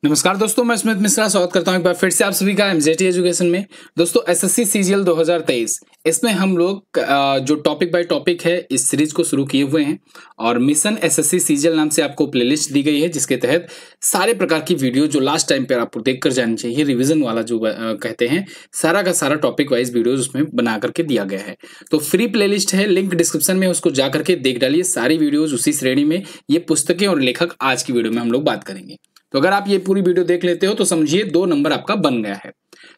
नमस्कार दोस्तों, मैं स्मित मिश्रा स्वागत करता हूं एक बार फिर से आप सभी का एमजेटी एजुकेशन में। दोस्तों एसएससी सीजीएल 2023 इसमें हम लोग जो टॉपिक बाय टॉपिक है इस सीरीज को शुरू किए हुए हैं और मिशन एसएससी सीजीएल नाम से आपको प्लेलिस्ट दी गई है, जिसके तहत सारे प्रकार की वीडियो जो लास्ट टाइम पर आपको देख कर जानी चाहिए, रिविजन वाला जो कहते हैं, सारा का सारा टॉपिक वाइज वीडियो उसमें बना करके दिया गया है। तो फ्री प्लेलिस्ट है, लिंक डिस्क्रिप्शन में, उसको जा करके देख डालिए। सारी वीडियोज उसी श्रेणी में, ये पुस्तकें और लेखक आज की वीडियो में हम लोग बात करेंगे। तो अगर आप ये पूरी वीडियो देख लेते हो तो समझिए 2 नंबर आपका बन गया है।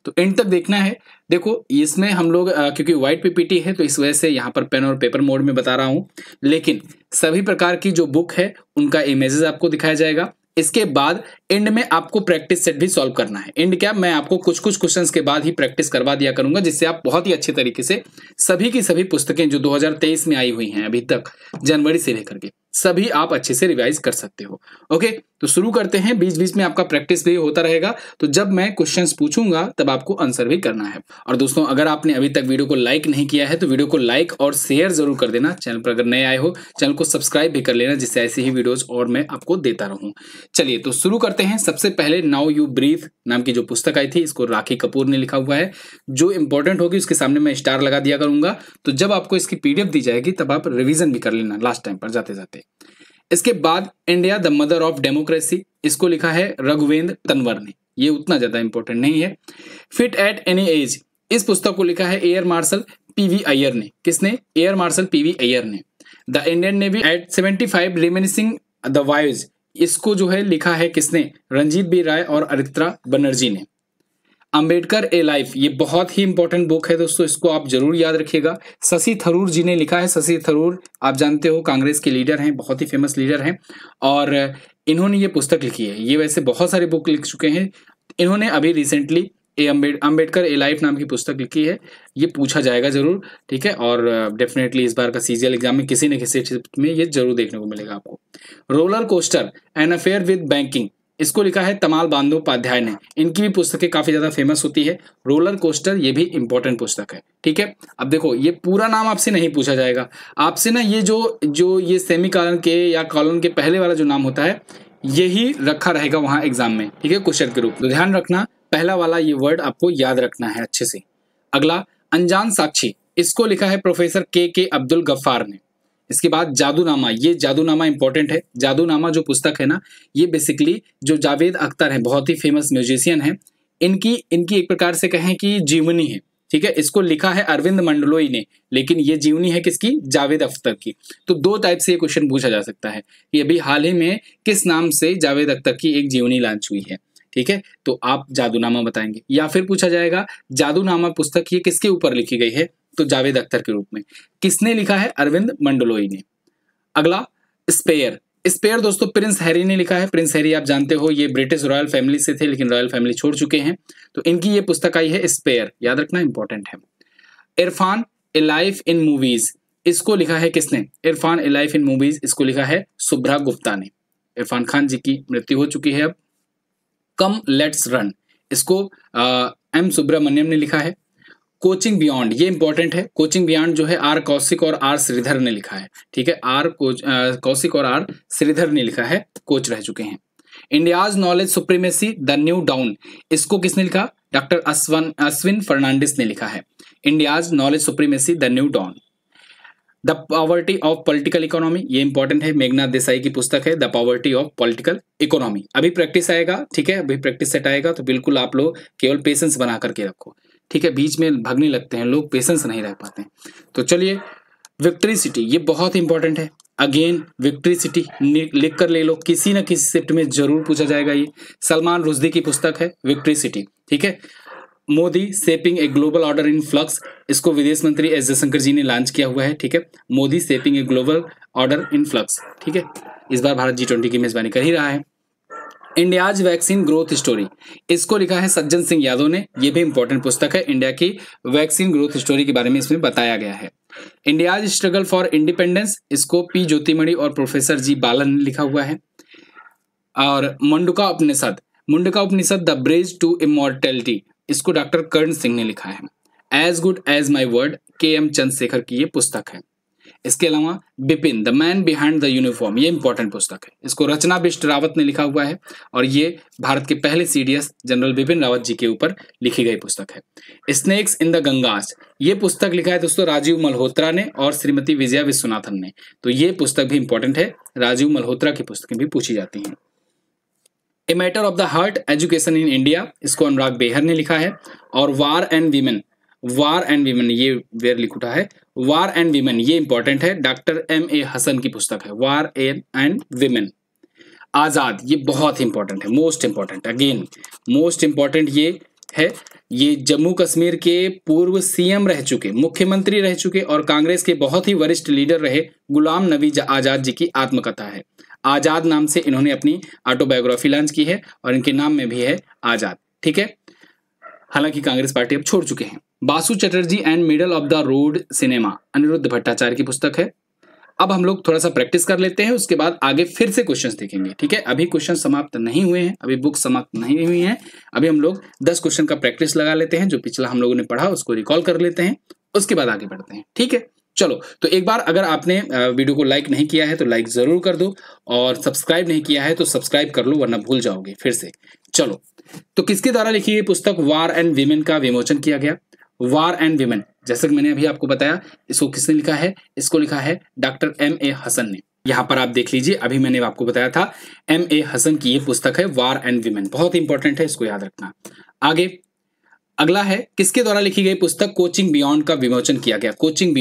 तो एंड तक देखना है। देखो इसमें हम लोग क्योंकि व्हाइट पीपीटी है तो इस वजह से यहाँ पर पेन और पेपर मोड में बता रहा हूं, लेकिन सभी प्रकार की जो बुक है उनका इमेजेस आपको दिखाया जाएगा। इसके बाद एंड में आपको प्रैक्टिस सेट भी सॉल्व करना है। एंड क्या, मैं आपको कुछ क्वेश्चंस के बाद ही प्रैक्टिस करवा दिया करूंगा, जिससे आप बहुत ही अच्छे तरीके से सभी की सभी पुस्तकें जो 2023 में आई हुई हैं अभी तक, जनवरी से लेकर के, सभी आप अच्छे से रिवाइज कर सकते हो। ओके, तो शुरू करते हैं। बीच बीच में आपका प्रैक्टिस भी होता रहेगा, तो जब मैं क्वेश्चंस पूछूंगा तब आपको आंसर भी करना है। और दोस्तों अगर आपने अभी तक वीडियो को लाइक नहीं किया है तो वीडियो को लाइक और शेयर जरूर कर देना। चैनल पर अगर नए आए हो चैनल को सब्सक्राइब भी कर लेना, जिससे ऐसी ही वीडियोज और मैं आपको देता रहूं। चलिए तो शुरू करते हैं। सबसे पहले नाउ यू ब्रीथ नाम की जो पुस्तक आई थी, इसको राखी कपूर ने लिखा हुआ है। जो इंपॉर्टेंट होगी उसके सामने मैं स्टार लगा दिया करूंगा, तो जब आपको इसकी पीडीएफ दी जाएगी तब आप रिवीजन भी कर लेना लास्ट टाइम पर जाते जाते। इसके बाद India the mother of democracy, इसको लिखा है रघुवेंद्र तंवर ने। ये उतना ज्यादा इंपॉर्टेंट नहीं है। फिट एट एनी एज, इस पुस्तक को लिखा है एयर मार्शल पीवी अय्यर ने। किसने? एयर मार्शल पीवी अय्यर ने। The Indian Navy at 75 reminiscing the voyage, इसको जो है लिखा है किसने? रंजीत बी राय और अरित्रा बनर्जी ने। अंबेडकर ए लाइफ, ये बहुत ही इंपॉर्टेंट बुक है दोस्तों, इसको आप जरूर याद रखिएगा। शशि थरूर जी ने लिखा है। शशि थरूर आप जानते हो कांग्रेस के लीडर हैं, बहुत ही फेमस लीडर हैं, और इन्होंने ये पुस्तक लिखी है। ये वैसे बहुत सारे बुक लिख चुके हैं, इन्होंने अभी रिसेंटली अंबेडकर ए लाइफ नाम की पुस्तक लिखी है। ये पूछा जाएगा जरूर, ठीक है, और डेफिनेटली इस बार का सीजीएल एग्जाम में किसी न किसी में ये जरूर देखने को मिलेगा आपको। Roller coaster an affair with banking, इसको लिखा है तमाल बंदोपाध्याय ने। इनकी भी पुस्तकें काफी ज्यादा फेमस होती है। रोलर कोस्टर ये भी इंपॉर्टेंट पुस्तक है, ठीक है। अब देखो ये पूरा नाम आपसे नहीं पूछा जाएगा, आपसे ना ये जो ये सेमी कॉलन के या कॉलन के पहले वाला जो नाम होता है यही रखा रहेगा वहां एग्जाम में, ठीक है, क्वेश्चन के रूप में। तो ध्यान रखना, पहला वाला ये वर्ड आपको याद रखना है अच्छे से। अगला अनजान साक्षी, इसको लिखा है प्रोफेसर के अब्दुल गफ्फार ने। इसके बाद जादूनामा, ये जादूनामा इंपॉर्टेंट है। जादूनामा जो पुस्तक है ना, ये बेसिकली जो जावेद अख्तर है, बहुत ही फेमस म्यूजिशियन है, इनकी एक प्रकार से कहें कि जीवनी है, ठीक है। इसको लिखा है अरविंद मंडलोई ने, लेकिन ये जीवनी है किसकी? जावेद अख्तर की। तो 2 टाइप से ये क्वेश्चन पूछा जा सकता है कि अभी हाल ही में किस नाम से जावेद अख्तर की एक जीवनी लॉन्च हुई है, ठीक है, तो आप जादूनामा बताएंगे। या फिर पूछा जाएगा जादूनामा पुस्तक ये किसके ऊपर लिखी गई है, तो जावेद अख्तर के रूप में। किसने लिखा है? अरविंद मंडलोई ने। अगला स्पेयर, स्पेयर दोस्तों प्रिंस हैरी ने लिखा है। प्रिंस हैरी आप जानते हो ये ब्रिटिश रॉयल फैमिली से थे, लेकिन रॉयल फैमिली छोड़ चुके हैं, तो इनकी ये पुस्तक आई है स्पेयर, याद रखना इंपॉर्टेंट है। इरफान ए लाइफ इन मूवीज, इसको लिखा है किसने? इरफान ए लाइफ इन मूवीज, इसको लिखा है शुभ्रा गुप्ता ने। इरफान खान जी की मृत्यु हो चुकी है अब। कम लेट्स रन, इसको एम सुब्रमण्यम ने लिखा है। कोचिंग बियॉन्ड, ये इंपॉर्टेंट है। कोचिंग बियॉन्ड जो है आर कौशिक और आर श्रीधर ने लिखा है, ठीक है, कौशिक और आर श्रीधर ने लिखा है, कोच रह चुके हैं। India's knowledge supremacy the new down, इसको किसने लिखा? डॉक्टर अश्विन फर्नांडिस ने लिखा है। India's knowledge supremacy the new down. The poverty of political economy, ये इंपॉर्टेंट है, मेघनाथ देसाई की पुस्तक है the poverty of political economy. अभी प्रैक्टिस आएगा, ठीक है, अभी प्रैक्टिस सेट आएगा, तो बिल्कुल आप लोग केवल पेशेंस बना करके रखो, ठीक है। बीच में भागने लगते हैं लोग, पेशेंस नहीं रह पाते हैं। तो चलिए विक्ट्री सिटी, ये बहुत इंपॉर्टेंट है। अगेन विक्ट्री सिटी लिख कर ले लो, किसी न किसी शिफ्ट में जरूर पूछा जाएगा। ये सलमान रुश्दी की पुस्तक है विक्ट्री सिटी, ठीक है। Modi shaping a global order in flux, इसको विदेश मंत्री एस जयशंकर जी ने लॉन्च किया हुआ है, ठीक है। Modi shaping a global order in flux, ठीक है। इस बार भारत G20 की मेजबानी कर ही रहा है। इंडियाज वैक्सीन ग्रोथ स्टोरी, इसको लिखा है सज्जन सिंह यादव ने। यह भी इंपॉर्टेंट पुस्तक है, इंडिया की वैक्सीन ग्रोथ स्टोरी के बारे में इसमें बताया गया है। इंडियाज स्ट्रगल फॉर इंडिपेंडेंस, इसको पी ज्योतिमणि और प्रोफेसर जी बालन ने लिखा हुआ है। और Mundaka Upanishad the bridge to immortality, इसको डॉक्टर कर्ण सिंह ने लिखा है। As good as my word, KM Chandrasekhar की ये पुस्तक है। इसके अलावा Bipin the man behind the uniform, ये इंपॉर्टेंट पुस्तक है, इसको रचना बिष्ट रावत ने लिखा हुआ है और ये भारत के पहले सीडीएस जनरल बिपिन रावत जी के ऊपर लिखी गई पुस्तक है। स्नेक्स इन द गंगास, ये पुस्तक लिखा है दोस्तों राजीव मल्होत्रा ने और श्रीमती विजया विश्वनाथन ने, तो ये पुस्तक भी इंपॉर्टेंट है, राजीव मल्होत्रा की पुस्तकें भी पूछी जाती हैं। A matter of the heart education in India, इसको अनुराग बेहर ने लिखा है। और वार एंड वीमेन ये वेर लिखा है, वार एंड वीमेन ये इंपॉर्टेंट है, डॉक्टर M.A. हसन की पुस्तक है, वार एंड वीमेन। आजाद, ये बहुत इंपॉर्टेंट है, most important, again most important ये है, ये जम्मू कश्मीर के पूर्व सीएम रह चुके, मुख्यमंत्री रह चुके और कांग्रेस के बहुत ही वरिष्ठ लीडर रहे गुलाम नबी आजाद जी की आत्मकथा है। आजाद नाम से इन्होंने अपनी ऑटोबायोग्राफी लॉन्च की है और इनके नाम में भी है आजाद, ठीक है। हालांकि कांग्रेस पार्टी अब छोड़ चुके हैं। Basu Chatterjee and middle of the road cinema, Aniruddha Bhattacharya की पुस्तक है। अब हम लोग थोड़ा सा प्रैक्टिस कर लेते हैं, उसके बाद आगे फिर से क्वेश्चंस देखेंगे, ठीक है। अभी क्वेश्चन समाप्त नहीं हुए हैं, अभी बुक समाप्त नहीं हुई है, अभी हम लोग 10 क्वेश्चन का प्रैक्टिस लगा लेते हैं, जो पिछला हम लोगों ने पढ़ा उसको रिकॉल कर लेते हैं, उसके बाद आगे बढ़ते हैं, ठीक है। चलो, तो एक बार अगर आपने वीडियो को लाइक नहीं किया है तो लाइक जरूर कर दो और सब्सक्राइब नहीं किया है तो सब्सक्राइब कर लो, वरना भूल जाओगे फिर से। चलो, तो किसके द्वारा लिखी गई पुस्तक वार एंड वीमेन का विमोचन किया गया? वार एंड वीमेन, जैसे कि मैंने अभी आपको बताया, इसको किसने लिखा है? इसको लिखा है डॉक्टर M.A. हसन ने। यहाँ पर आप देख लीजिए, अभी मैंने आपको बताया था M.A. हसन की ये पुस्तक है वार एंड वीमेन, बहुत इंपॉर्टेंट है, इसको याद रखना। आगे अगला है, किसके द्वारा लिखी गई पुस्तक कोचिंग बियॉन्ड का विमोचन किया गया? कोचिंग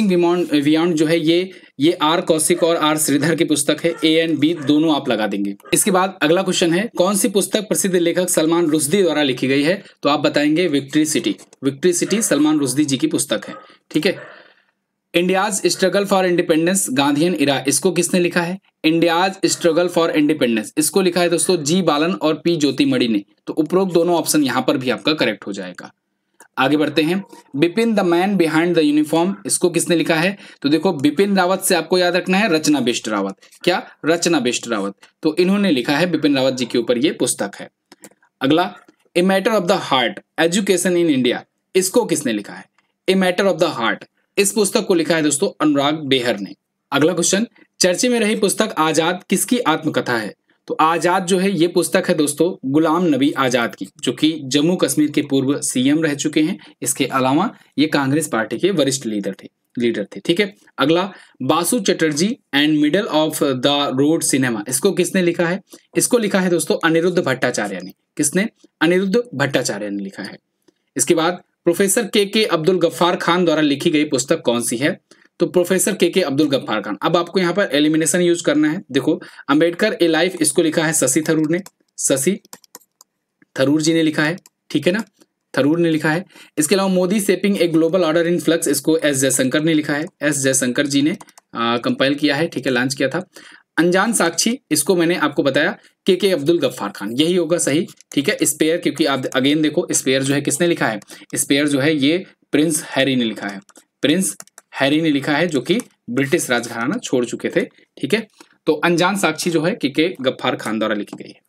बियॉन्ड जो है ये आर कौशिक और आर श्रीधर की पुस्तक है, A एंड B दोनों आप लगा देंगे। इसके बाद अगला क्वेश्चन है, कौन सी पुस्तक प्रसिद्ध लेखक सलमान रुश्दी द्वारा लिखी गई है? तो आप बताएंगे विक्ट्री सिटी सलमान रुश्दी जी की पुस्तक है, ठीक है। India's struggle for independence Gandhian era, इसको किसने लिखा है? इंडियाज स्ट्रगल फॉर इंडिपेंडेंस, इसको लिखा है दोस्तों जी बालन और पी ज्योतिमणि ने। तो उपरोक्त दोनों ऑप्शन यहां पर भी आपका करेक्ट हो जाएगा। आगे बढ़ते हैं, Bipin the man behind the uniform, इसको किसने लिखा है? तो देखो, बिपिन रावत से आपको याद रखना है रचना बिष्ट रावत। क्या? रचना बिष्ट रावत, तो इन्होंने लिखा है, बिपिन रावत जी के ऊपर ये पुस्तक है। अगला, a matter of the heart education in India, इसको किसने लिखा है? A matter of the heart, इस पुस्तक को लिखा है दोस्तों अनुराग बेहर ने। अगला क्वेश्चन, चर्चे में रही पुस्तक आजाद किसकी आत्मकथा है? तो आजाद जो है ये पुस्तक है दोस्तों गुलाम नबी आजाद की, जो कि जम्मू कश्मीर के पूर्व सीएम रह चुके हैं। इसके अलावा ये कांग्रेस पार्टी के वरिष्ठ लीडर थे, ठीक है। अगला, Basu Chatterjee and middle of the road cinema, इसको किसने लिखा है? इसको लिखा है दोस्तों अनिरुद्ध भट्टाचार्य ने। किसने? अनिरुद्ध भट्टाचार्य ने लिखा है। इसके बाद प्रोफेसर के अब्दुल गफ्फार खान द्वारा लिखी गई पुस्तक कौन सी है? तो प्रोफेसर के अब्दुल गफ्फार खान। अब आपको यहाँ पर एलिमिनेशन यूज करना है। देखो, अंबेडकर ए लाइफ, इसको लिखा है शशि थरूर ने, शशि थरूर जी ने लिखा है, ठीक है ना, थरूर ने लिखा है। इसके अलावा Modi shaping a global order in flux, इसको एस जयशंकर ने लिखा है, एस जयशंकर जी ने कंपाइल किया है, ठीक है, लॉन्च किया था। अनजान साक्षी, इसको मैंने आपको बताया के अब्दुल गफ्फार खान, यही होगा सही, ठीक है। स्पेयर, क्योंकि आप अगेन देखो, स्पेयर जो है किसने लिखा है? स्पेयर जो है ये प्रिंस हैरी ने लिखा है, प्रिंस हैरी ने लिखा है, जो कि ब्रिटिश राजघराना छोड़ चुके थे, ठीक है। तो अनजान साक्षी जो है के गफ्फार खान द्वारा लिखी गई है।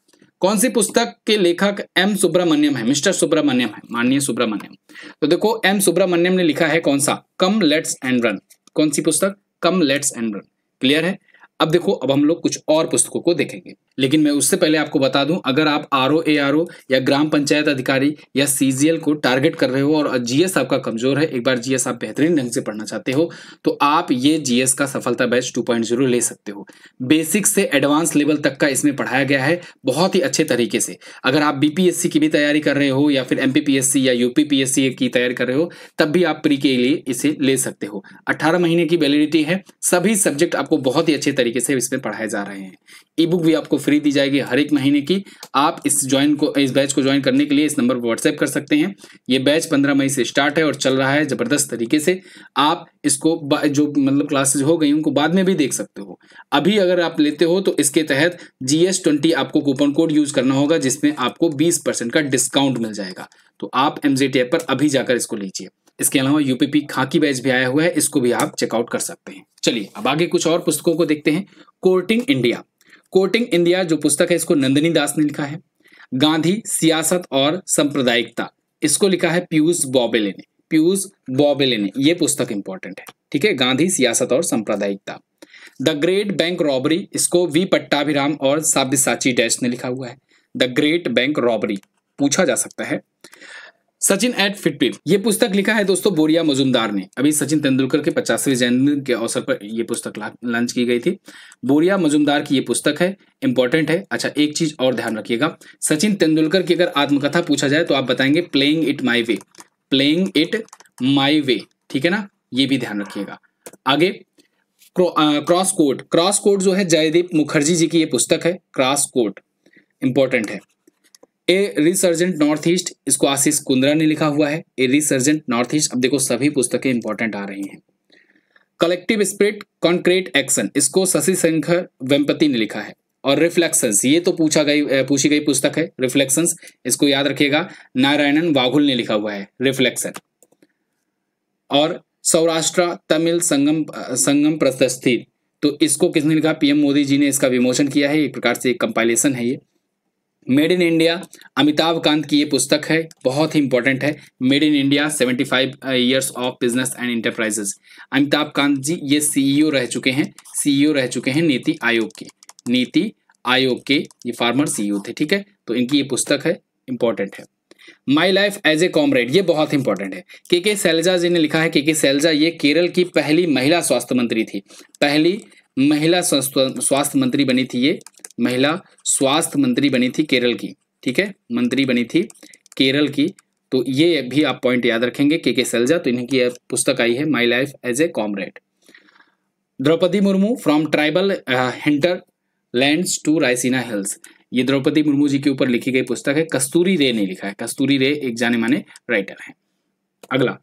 कौन सी पुस्तक के लेखक M सुब्रमण्यम है? मिस्टर सुब्रमण्यम है, माननीय सुब्रमण्यम। तो देखो, M सुब्रमण्यम ने लिखा है कौन सा? Come let's end run. कौन सी पुस्तक? Come let's end run. Clear है? अब देखो, अब हम लोग कुछ और पुस्तकों को देखेंगे, लेकिन मैं उससे पहले आपको बता दूं, अगर आप RO ARO या ग्राम पंचायत अधिकारी या CGL को टारगेट कर रहे हो और GS आपका कमजोर है, एक बार GS आप बेहतरीन ढंग से पढ़ना चाहते हो, तो आप ये GS का सफलता बैच 2.0 ले सकते हो। बेसिक से एडवांस लेवल तक का इसमें पढ़ाया गया है बहुत ही अच्छे तरीके से। अगर आप BPSC की भी तैयारी कर रहे हो या फिर MPPSC या UPPSC की तैयारी कर रहे हो, तब भी आप प्री के लिए इसे ले सकते हो। 18 महीने की वैलिडिटी है, सभी सब्जेक्ट आपको बहुत ही अच्छे तरीके से इसमें पढ़ाए जा रहे हैं। ई बुक भी आपको फ्री दी जाएगी हर एक महीने की। आप इस बैच को ज्वाइन करने के लिए इस नंबर पर व्हाट्सएप कर सकते हैं। ये बैच 15 मई से स्टार्ट है और चल रहा है जबरदस्त तरीके से। आप इसको जो मतलब क्लासेज हो गई उनको बाद में भी देख सकते हो। अभी अगर आप लेते हो तो इसके तहत GS20 आपको कूपन कोड यूज करना होगा, जिसमें आपको 20% का डिस्काउंट मिल जाएगा। तो आप MZ ऐप पर अभी जाकर इसको लीजिए। इसके अलावा UPP खाकी बैच भी आया हुआ है, इसको भी आप चेकआउट कर सकते हैं। चलिए अब आगे कुछ और पुस्तकों को देखते हैं। कोर्टिंग इंडिया जो पुस्तक है, इसको नंदिनी दास ने लिखा है। गांधी, सियासत और सांप्रदायिकता, इसको लिखा है पीयूष बॉबेले ने। ये पुस्तक इंपॉर्टेंट है, ठीक है, गांधी सियासत और सांप्रदायिकता। द ग्रेट बैंक रॉबरी, इसको वी पट्टाभिराम और साब्यसाची डैश ने लिखा हुआ है। द ग्रेट बैंक रॉबरी पूछा जा सकता है। सचिन एट 50, ये पुस्तक लिखा है दोस्तों बोरिया मजुमदार ने। अभी सचिन तेंदुलकर के 50वें जन्मदिन के अवसर पर यह पुस्तक लॉन्च की गई थी। बोरिया मजुमदार की ये पुस्तक है, इंपॉर्टेंट है। अच्छा, एक चीज और ध्यान रखिएगा, सचिन तेंदुलकर की अगर आत्मकथा पूछा जाए तो आप बताएंगे playing it my way, playing it my way, ठीक है ना, ये भी ध्यान रखिएगा। आगे क्रॉस कोड, क्रॉस कोड जो है जयदीप मुखर्जी जी की ये पुस्तक है। क्रॉस कोड इंपॉर्टेंट है। ए रिसर्जेंट नॉर्थ ईस्ट, इसको आशीष कुंद्रा ने लिखा हुआ है। ए रिसर्जेंट नॉर्थ ईस्ट, अब देखो सभी पुस्तकें इंपॉर्टेंट आ रही हैं। कलेक्टिव स्पिरिट कॉन्क्रीट एक्शन, इसको शशि शेखर वेम्पति ने लिखा है। और रिफ्लेक्शंस, ये तो पूछी गई पुस्तक है रिफ्लेक्शंस, इसको याद रखिएगा, नारायणन वाघुल ने लिखा हुआ है रिफ्लेक्शन। और सौराष्ट्र तमिल संगम प्रशस्ति, तो इसको किसने लिखा, पीएम मोदी जी ने इसका विमोचन किया है। एक प्रकार से एक कंपाइलेशन है ये। Made in India, Amitabh Kant की ये पुस्तक है, बहुत ही इंपॉर्टेंट है। Made in India 75 years of business and enterprises. Amitabh Kant ji ये सीईओ रह चुके हैं नीति आयोग के ये फार्मर सीईओ थे, ठीक है। तो इनकी ये पुस्तक है, इंपॉर्टेंट है। My life as a comrade, ये बहुत इंपॉर्टेंट है। के शैलजा जी ने लिखा है। के शैलजा ये केरल की पहली महिला स्वास्थ्य मंत्री थी, पहली महिला स्वास्थ्य मंत्री बनी थी, ये महिला स्वास्थ्य मंत्री बनी थी केरल की, ठीक है, मंत्री बनी थी केरल की। तो ये भी आप पॉइंट याद रखेंगे, के शैलजा, तो इन्हीं की पुस्तक आई है my life as a comrade. Droupadi Murmu from tribal hinterlands to Raisina Hills, ये द्रौपदी मुर्मू जी के ऊपर लिखी गई पुस्तक है। कस्तूरी रे ने लिखा है। कस्तूरी रे एक जाने माने राइटर हैं। अगला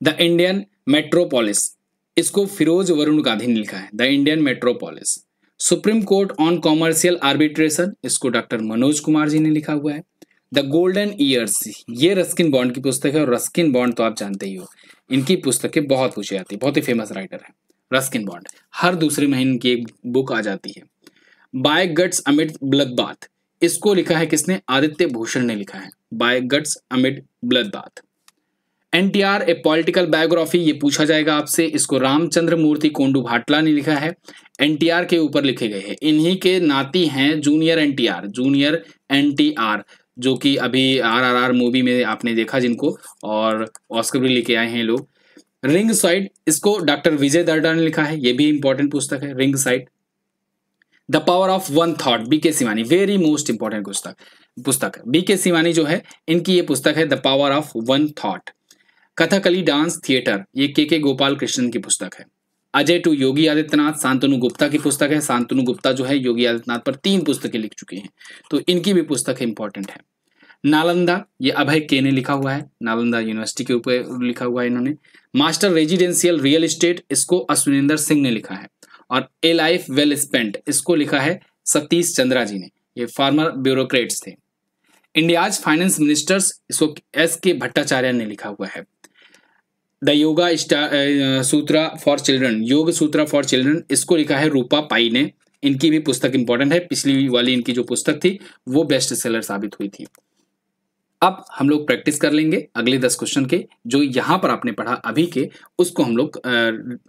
द इंडियन मेट्रोपोलिस, इसको फिरोज वरुण गांधी ने लिखा है। The Indian metropolis. Supreme court on commercial arbitration, इसको डॉक्टर मनोज कुमार जी ने लिखा हुआ है। द गोल्डन ईयर्स, ये रस्किन बॉन्ड की पुस्तक है। और रस्किन बॉन्ड तो आप जानते ही हो, इनकी पुस्तकें बहुत पूछी जाती है, बहुत ही फेमस राइटर है रस्किन बॉन्ड, हर दूसरे महीने की एक बुक आ जाती है। बाय गट्स अमिड ब्लडबाथ, इसको लिखा है किसने, आदित्य भूषण ने लिखा है। By guts amid bloodbath. NTR a political biography, ये पूछा जाएगा आपसे, इसको रामचंद्र मूर्ति कोंडू भाटला ने लिखा है। एनटीआर के ऊपर लिखे गए हैं, इन्हीं के नाती हैं जूनियर एनटीआर, जो कि अभी आरआरआर मूवी में आपने देखा जिनको, और ऑस्कर भी लेके आए हैं लोग। रिंग साइड, इसको डॉक्टर विजय दर्डा ने लिखा है, ये भी इंपॉर्टेंट पुस्तक है ring side. The power of one thought, BK Shivani, very most important पुस्तक है। बीके सिवानी जो है, इनकी ये पुस्तक है the power of one thought. Kathakali dance theatre, ये के गोपाल कृष्णन की पुस्तक है। अजय टू योगी आदित्यनाथ, शांतनु गुप्ता की पुस्तक है। शांतनु गुप्ता जो है योगी आदित्यनाथ पर 3 पुस्तकें लिख चुके हैं, तो इनकी भी पुस्तक इंपॉर्टेंट है। नालंदा, ये अभय के ने लिखा हुआ है, नालंदा यूनिवर्सिटी के ऊपर लिखा हुआ है इन्होंने। मास्टर रेजिडेंशियल रियल एस्टेट, इसको अश्विनेंद्र सिंह ने लिखा है। और ए लाइफ वेल स्पेंट, इसको लिखा है सतीश चंद्रा जी ने, ये फार्मर ब्यूरोक्रेट्स थे। इंडियाज फाइनेंस मिनिस्टर्स, इसको एस.के. भट्टाचार्य ने लिखा हुआ है। The yoga Sutra for children, योग सूत्रा फॉर चिल्ड्रन, इसको लिखा है रूपा पाई ने। इनकी भी पुस्तक इंपॉर्टेंट है, पिछली वाली इनकी जो पुस्तक थी वो बेस्ट सेलर साबित हुई थी। अब हम लोग प्रैक्टिस कर लेंगे अगले 10 क्वेश्चन के, जो यहाँ पर आपने पढ़ा अभी के, उसको हम लोग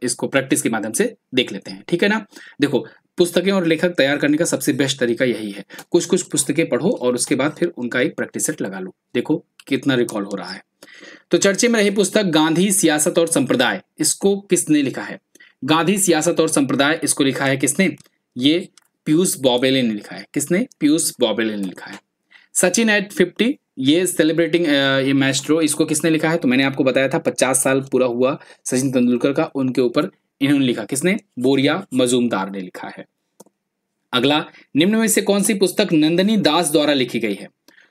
इसको प्रैक्टिस के माध्यम से देख लेते हैं, ठीक है ना। देखो, पुस्तकें और लेखक तैयार करने का सबसे बेस्ट तरीका यही है, कुछ पुस्तकें पढ़ो और उसके बाद फिर उनका एक प्रैक्टिस सेट लगा लो, देखो कितना रिकॉल हो रहा है। तो चर्चे में रही पुस्तक गांधी सियासत और संप्रदाय, इसको किसने लिखा है। गांधी सियासत और संप्रदाय, इसको लिखा है किसने, ये पीयूष बॉबेले ने लिखा है। किसने, पीयूष बॉबेले ने लिखा है। सचिन एट 50, ये सेलिब्रेटिंग ये मैस्ट्रो, इसको किसने लिखा है, तो मैंने आपको बताया था 50 साल पूरा हुआ सचिन तेंदुलकर का, उनके ऊपर इन्होंने लिखा, किसने, बोरिया मजूमदार ने लिखा है। अगला, निम्न में से कौन सी पुस्तक नंदिनी दास द्वारा लिखी गई है।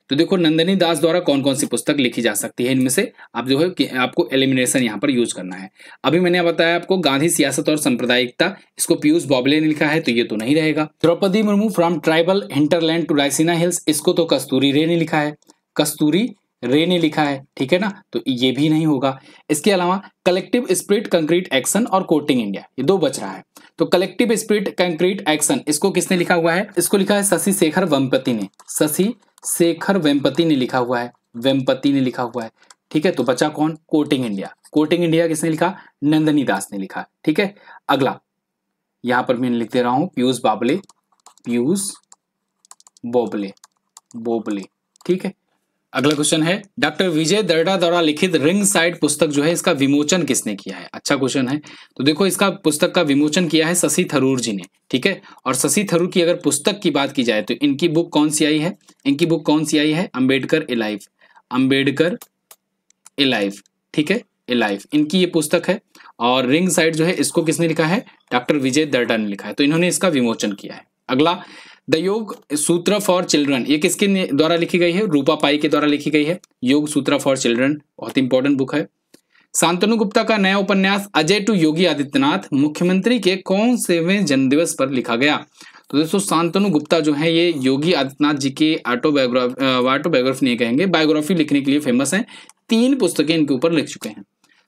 तो देखो, नंदिनी दास द्वारा कौन कौन सी पुस्तक लिखी जा सकती है, इनमें से आप जो है कि आपको एलिमिनेशन यहाँ पर यूज करना है। अभी मैंने बताया आपको गांधी सियासत और सांप्रदायिकता, इसको पीयूष बॉबले ने लिखा है, तो ये तो नहीं रहेगा। Droupadi Murmu from tribal hinterland to Raisina Hills, इसको तो कस्तूरी रे ने लिखा है, कस्तूरी रे ने लिखा है, ठीक है ना, तो ये भी नहीं होगा। इसके अलावा कलेक्टिव स्पिरिट कंक्रीट एक्शन और कोटिंग इंडिया, ये 2 बच रहा है। तो कलेक्टिव स्पिरिट कंक्रीट एक्शन, इसको किसने लिखा हुआ है, इसको लिखा है शशि शेखर वेम्पति ने, शशि शेखर वेम्पति ने लिखा हुआ है, वेम्पति ने लिखा हुआ है, ठीक है। तो बचा कौन, कोटिंग इंडिया, कोटिंग इंडिया किसने लिखा? नंदनी दास ने लिखा। ठीक है, अगला यहां पर मैं लिख दे रहा हूं पीयूष बाबले, पीयूष बोबले, बोबले। ठीक है, अगला क्वेश्चन है डॉक्टर विजय दर्डा द्वारा लिखित रिंग साइड पुस्तक जो है इसका विमोचन किसने किया है? अच्छा क्वेश्चन है। तो देखो इसका पुस्तक का विमोचन किया है शशि थरूर जी ने। ठीक है, और शशि थरूर की अगर पुस्तक की बात की जाए तो इनकी बुक कौन सी आई है? इनकी बुक कौन सी आई है? Ambedkar alive, Ambedkar alive. ठीक है, एलाइव इनकी ये पुस्तक है। और रिंग साइड जो है इसको किसने लिखा है? डॉक्टर विजय दर्डा ने लिखा है। तो इन्होंने इसका विमोचन किया है। अगला द योग सूत्र फॉर चिल्ड्रन, ये किसके द्वारा लिखी गई है? रूपा पाई के द्वारा लिखी गई है। योग सूत्र फॉर चिल्ड्रन बहुत इंपॉर्टेंट बुक है। शांतनु गुप्ता का नया उपन्यास अजय टू योगी आदित्यनाथ मुख्यमंत्री के कौन सेवें जन्मदिवस पर लिखा गया? तो दोस्तों शांतनु गुप्ता जो है ये योगी आदित्यनाथ जी के ऑटोबायोग्राफी नहीं कहेंगे, बायोग्राफी लिखने के लिए फेमस है। 3 पुस्तकें इनके ऊपर लिख चुके हैं।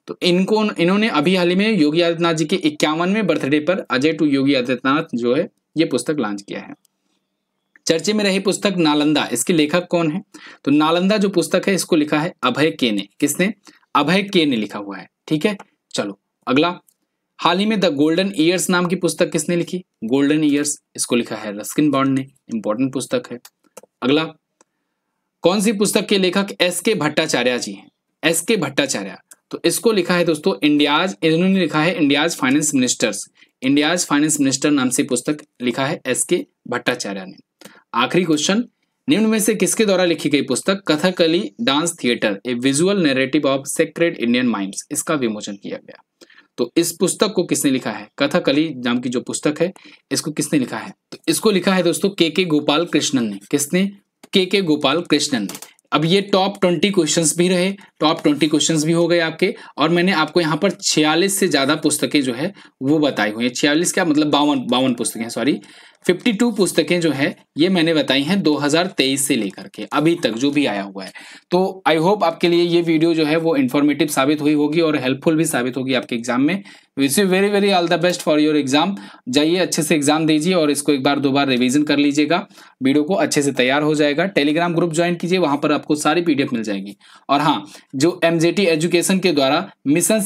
तो इन्होंने अभी हाल ही में योगी आदित्यनाथ जी के 51वें बर्थडे पर अजय टू योगी आदित्यनाथ जो है ये पुस्तक लॉन्च किया है। चर्चे में रही पुस्तक नालंदा, इसके लेखक कौन है? तो नालंदा जो पुस्तक है इसको लिखा है अभय के ने। किसने? अभय के ने लिखा हुआ है। ठीक है, चलो अगला हाल ही में द गोल्डन ईयर्स नाम की पुस्तक किसने लिखी? गोल्डन ईयर्स इसको लिखा है रस्किन बॉन्ड ने। इंपॉर्टेंट पुस्तक है। अगला कौन सी पुस्तक के लेखक एस के भट्टाचार्य जी हैं? एस के भट्टाचार्य, तो इसको लिखा है दोस्तों इन्होंने लिखा है India's finance ministers, India's finance minister नाम से पुस्तक लिखा है एस के भट्टाचार्य ने। आखिरी क्वेश्चन, निम्न में से किसके द्वारा लिखी गई पुस्तक Kathakali dance theatre A visual narrative of sacred Indian mimes, इसका विमोचन किया गया? तो इस पुस्तक को किसने लिखा है? कथकली नाम की जो पुस्तक है इसको किसने लिखा है? तो इसको लिखा है दोस्तों के गोपाल कृष्णन ने। किसने? के गोपाल कृष्णन ने। अब ये टॉप 20 क्वेश्चंस भी रहे, टॉप 20 क्वेश्चंस भी हो गए आपके, और मैंने आपको यहाँ पर 46 से ज्यादा पुस्तकें जो है वो बताई हुई है। 46 क्या मतलब 52 पुस्तकें, सॉरी 52 पुस्तकें जो है ये मैंने बताई हैं 2023 से लेकर के अभी तक जो भी आया हुआ है। तो आई होप आपके लिए ये वीडियो जो है वो इन्फॉर्मेटिव साबित हुई होगी और हेल्पफुल भी साबित होगी आपके एग्जाम में। Wish you very very all the best for your exam. जाइए अच्छे से एग्जाम दीजिए और इसको एक बार 2 बार रिवीजन कर लीजिएगा, वीडियो को अच्छे से तैयार हो जाएगा। टेलीग्राम ग्रुप ज्वाइन कीजिए, वहां पर आपको सारी पीडीएफ मिल जाएगी। और हाँ, जो एमजेटी एजुकेशन के द्वारा मिशन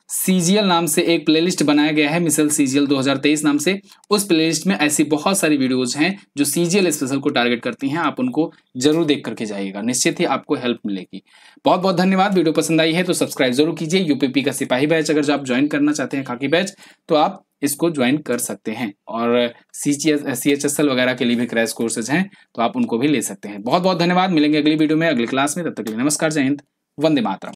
सीजीएल नाम से एक प्लेलिस्ट बनाया गया है, मिशन सीजीएल 2023 नाम से, उस प्लेलिस्ट में ऐसी बहुत सारी वीडियोज हैं जो सीजीएल स्पेशल को टारगेट करती हैं। आप उनको जरूर देख करके जाइएगा, निश्चित ही आपको हेल्प मिलेगी। बहुत बहुत धन्यवाद। वीडियो पसंद आई है तो सब्सक्राइब जरूर कीजिए। यूपीपी का सिपाही बैच अगर आप ज्वाइन करना चाहते हैं, खाकी बैच, तो आप इसको ज्वाइन कर सकते हैं। और CHSL वगैरह के लिए भी क्रैश कोर्सेज हैं तो आप उनको भी ले सकते हैं। बहुत बहुत धन्यवाद। मिलेंगे अगली वीडियो में, अगली क्लास में। तब तक के लिए नमस्कार, जय हिंद, वंदे मातरम।